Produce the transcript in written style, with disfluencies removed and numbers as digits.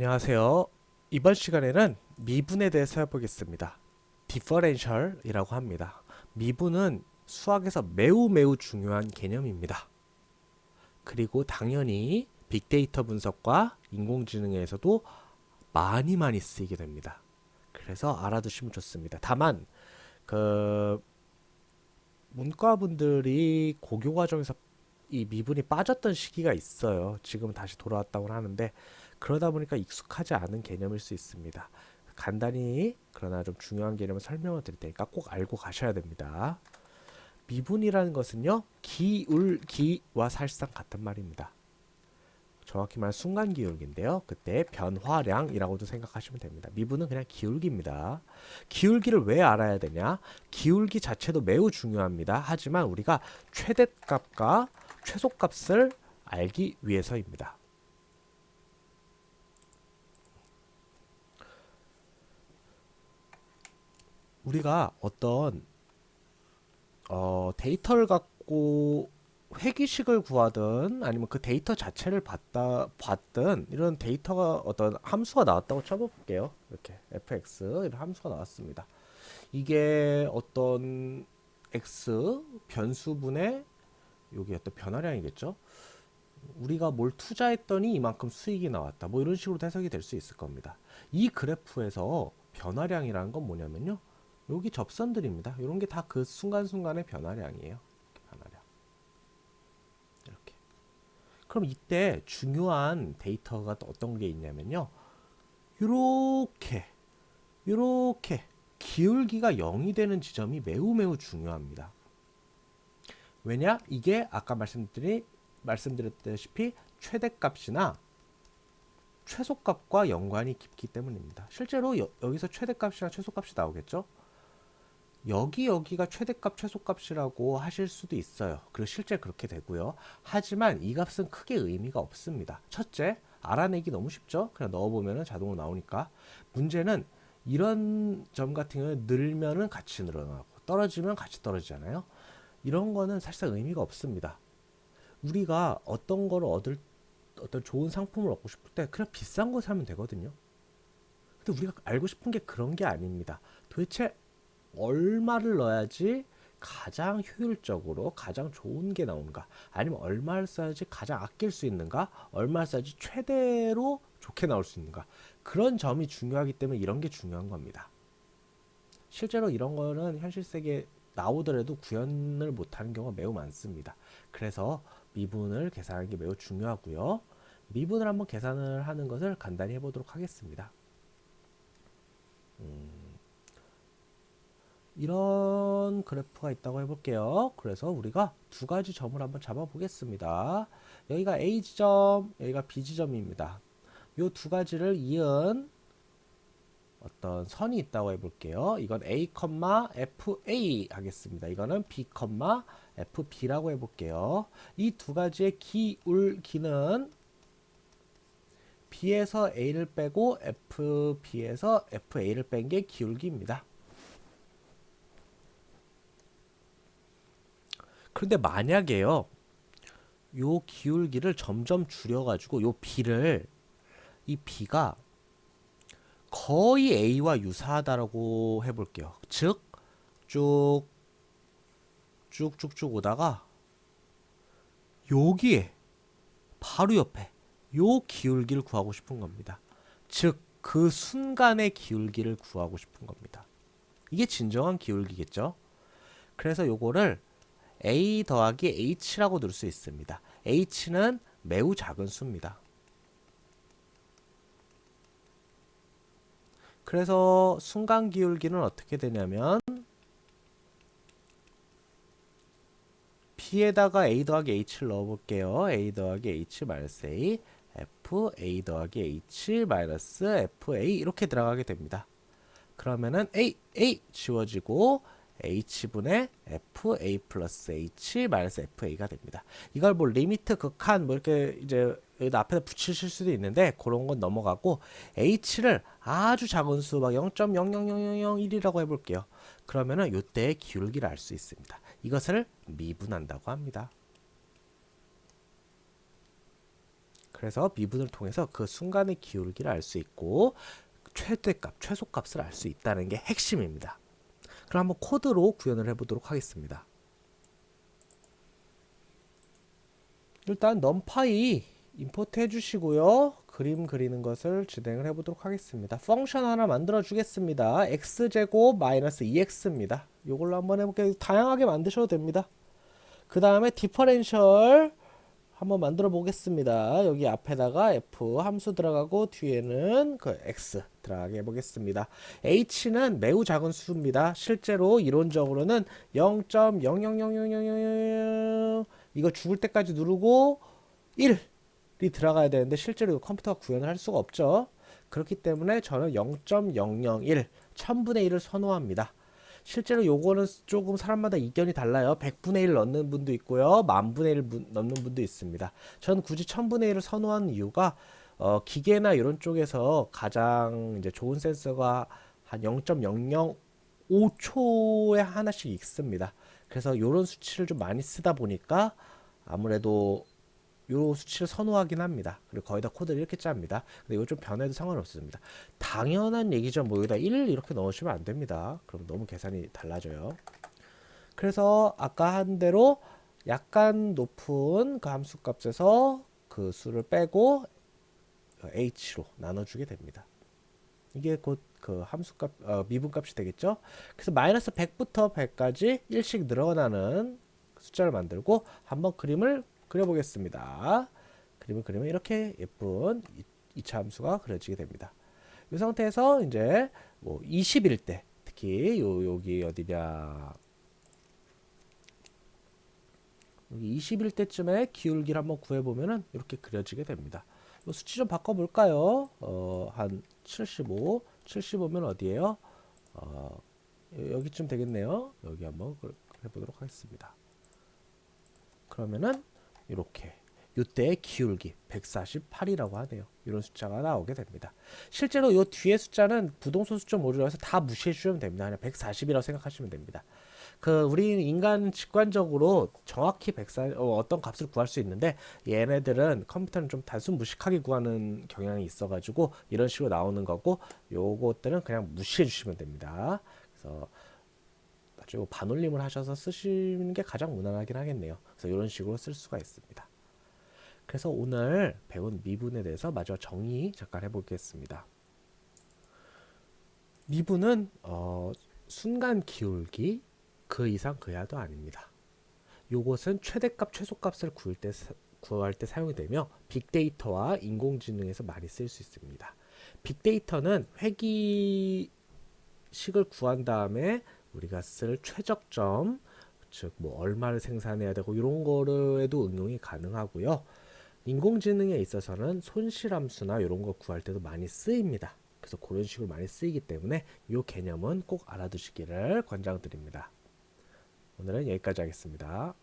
안녕하세요. 이번 시간에는 미분에 대해서 해보겠습니다. 디퍼렌셜이라고 합니다. 미분은 수학에서 매우 매우 중요한 개념입니다. 그리고 당연히 빅데이터 분석과 인공지능에서도 많이 많이 쓰이게 됩니다. 그래서 알아두시면 좋습니다. 다만 그 문과분들이 고교 과정에서 이 미분이 빠졌던 시기가 있어요. 지금 다시 돌아왔다고 하는데 그러다 보니까 익숙하지 않은 개념일 수 있습니다. 간단히 그러나 좀 중요한 개념을 설명을 드릴 테니까 꼭 알고 가셔야 됩니다. 미분이라는 것은요, 기울기와 사실상 같은 말입니다. 정확히 말하면 순간 기울기인데요. 그때 변화량이라고도 생각하시면 됩니다. 미분은 그냥 기울기입니다. 기울기를 왜 알아야 되냐? 기울기 자체도 매우 중요합니다. 하지만 우리가 최대값과 최소값을 알기 위해서입니다. 우리가 어떤 데이터를 갖고 회귀식을 구하든 아니면 그 데이터 자체를 봤든 이런 데이터가 어떤 함수가 나왔다고 쳐볼게요. 이렇게 fx 이런 함수가 나왔습니다. 이게 어떤 x 변수분의 여기 어떤 변화량이겠죠. 우리가 뭘 투자했더니 이만큼 수익이 나왔다. 뭐 이런 식으로 해석이 될 수 있을 겁니다. 이 그래프에서 변화량이라는 건 뭐냐면요. 여기 접선들입니다. 이런 게 다 그 순간순간의 변화량이에요. 변화량. 이렇게. 그럼 이때 중요한 데이터가 또 어떤 게 있냐면요. 이렇게 이렇게 기울기가 0이 되는 지점이 매우 매우 중요합니다. 왜냐? 이게 아까 말씀드렸다시피 최대값이나 최소값과 연관이 깊기 때문입니다. 실제로 여기서 최대값이나 최소값이 나오겠죠? 여기가 최대값, 최소값이라고 하실 수도 있어요. 그리고 실제 그렇게 되고요. 하지만 이 값은 크게 의미가 없습니다. 첫째, 알아내기 너무 쉽죠? 그냥 넣어보면 자동으로 나오니까. 문제는 이런 점 같은 경우에 늘면은 같이 늘어나고 떨어지면 같이 떨어지잖아요. 이런 거는 사실상 의미가 없습니다. 우리가 어떤 거를 어떤 좋은 상품을 얻고 싶을 때 그냥 비싼 거 사면 되거든요. 근데 우리가 알고 싶은 게 그런 게 아닙니다. 도대체 얼마를 넣어야지 가장 효율적으로 가장 좋은 게 나오는가, 아니면 얼마를 써야지 가장 아낄 수 있는가, 얼마를 써야지 최대로 좋게 나올 수 있는가, 그런 점이 중요하기 때문에 이런 게 중요한 겁니다. 실제로 이런 거는 현실 세계에 나오더라도 구현을 못하는 경우가 매우 많습니다. 그래서 미분을 계산하는 게 매우 중요하고요. 미분을 한번 계산을 하는 것을 간단히 해보도록 하겠습니다. 이런 그래프가 있다고 해볼게요. 그래서 우리가 두 가지 점을 한번 잡아보겠습니다. 여기가 A 지점, 여기가 B 지점입니다. 이 두 가지를 이은 어떤 선이 있다고 해볼게요. 이건 A, FA 하겠습니다. 이거는 B, FB라고 해볼게요. 이 두 가지의 기울기는 B에서 A를 빼고 FB에서 FA를 뺀 게 기울기입니다. 그런데 만약에요, 요 기울기를 점점 줄여가지고 이 B가 거의 A와 유사하다라고 해볼게요. 즉, 쭉쭉쭉 오다가 여기에 바로 옆에 요 기울기를 구하고 싶은 겁니다. 즉, 그 순간의 기울기를 구하고 싶은 겁니다. 이게 진정한 기울기겠죠? 그래서 요거를 A 더하기 H라고 넣을 수 있습니다. H는 매우 작은 수입니다. 그래서 순간 기울기는 어떻게 되냐면 B에다가 A 더하기 H를 넣어볼게요. A 더하기 H 마이너스 A, A 더하기 H 마이너스 FA 이렇게 들어가게 됩니다. 그러면은 A 지워지고 H분의 FA 플러스 H 마이너스 FA가 됩니다. 이걸 뭐 리미트 극한 뭐 이렇게 이제 여기다 앞에다 붙이실 수도 있는데 그런 건 넘어가고 H를 아주 작은 수 막 0.00001이라고 해볼게요. 그러면은 이때의 기울기를 알 수 있습니다. 이것을 미분한다고 합니다. 그래서 미분을 통해서 그 순간의 기울기를 알 수 있고 최대값, 최소값을 알 수 있다는 게 핵심입니다. 그럼 한번 코드로 구현을 해보도록 하겠습니다. 일단 numPy 임포트 해주시고요. 그림 그리는 것을 진행을 해보도록 하겠습니다. 펑션 하나 만들어 주겠습니다. x제곱 마이너스 2x입니다. 이걸로 한번 해볼게요. 다양하게 만드셔도 됩니다. 그 다음에 디퍼렌셜 한번 만들어 보겠습니다. 여기 앞에다가 f 함수 들어가고 뒤에는 그 x 들어가게 해보겠습니다. h는 매우 작은 수입니다. 실제로 이론적으로는 0.000000 이거 죽을 때까지 누르고 1이 들어가야 되는데 실제로 컴퓨터가 구현을 할 수가 없죠. 그렇기 때문에 저는 0.001 1000분의 1을 선호합니다. 실제로 요거는 조금 사람마다 이견이 달라요. 100분의 1 넣는 분도 있고요. 10,000분의 1 넣는 분도 있습니다. 저는 굳이 1000분의 1을 선호하는 이유가 기계나 이런 쪽에서 가장 이제 좋은 센서가 한 0.005초에 하나씩 있습니다. 그래서 이런 수치를 좀 많이 쓰다 보니까 아무래도 요 수치를 선호하긴 합니다. 그리고 거의 다 코드를 이렇게 짭니다. 근데 이거 좀 변해도 상관없습니다. 당연한 얘기죠. 뭐 여기다 1 이렇게 넣으시면 안 됩니다. 그럼 너무 계산이 달라져요. 그래서 아까 한 대로 약간 높은 그 함수 값에서 그 수를 빼고 h로 나눠주게 됩니다. 이게 곧 그 함수값 미분값이 되겠죠. 그래서 마이너스 100부터 100까지 1씩 늘어나는 숫자를 만들고 한번 그림을 그려보겠습니다. 그림을 그리면 이렇게 예쁜 2차 함수가 그려지게 됩니다. 이 상태에서 이제 뭐 20일 때 특히 여기 어디냐 여기 20일 때쯤에 기울기를 한번 구해보면은 이렇게 그려지게 됩니다. 이 수치 좀 바꿔볼까요? 한 75, 75면 어디에요? 여기쯤 되겠네요. 여기 한번 해보도록 하겠습니다. 그러면은 이렇게 이때의 기울기 148이라고 하네요. 이런 숫자가 나오게 됩니다. 실제로 이 뒤에 숫자는 부동소 수점 오류라서 다 무시해 주시면 됩니다. 그냥 140이라고 생각하시면 됩니다. 우리 인간 직관적으로 정확히 어떤 값을 구할 수 있는데 얘네들은 컴퓨터는 좀 단순 무식하게 구하는 경향이 있어가지고 이런 식으로 나오는 거고 요것들은 그냥 무시해 주시면 됩니다. 그래서 나중에 반올림을 하셔서 쓰시는 게 가장 무난하긴 하겠네요. 그래서 이런 식으로 쓸 수가 있습니다. 그래서 오늘 배운 미분에 대해서 마저 정의 잠깐 해보겠습니다. 미분은 순간 기울기 그 이상 그 이하도 아닙니다. 요것은 최대값 최소값을 구할 때 사용이 되며 빅데이터와 인공지능에서 많이 쓸 수 있습니다. 빅데이터는 회귀식을 구한 다음에 우리가 쓸 최적점 즉 뭐 얼마를 생산해야 되고 이런 거에도 응용이 가능하고요. 인공지능에 있어서는 손실함수나 이런 거 구할 때도 많이 쓰입니다. 그래서 그런 식으로 많이 쓰이기 때문에 이 개념은 꼭 알아두시기를 권장드립니다. 오늘은 여기까지 하겠습니다.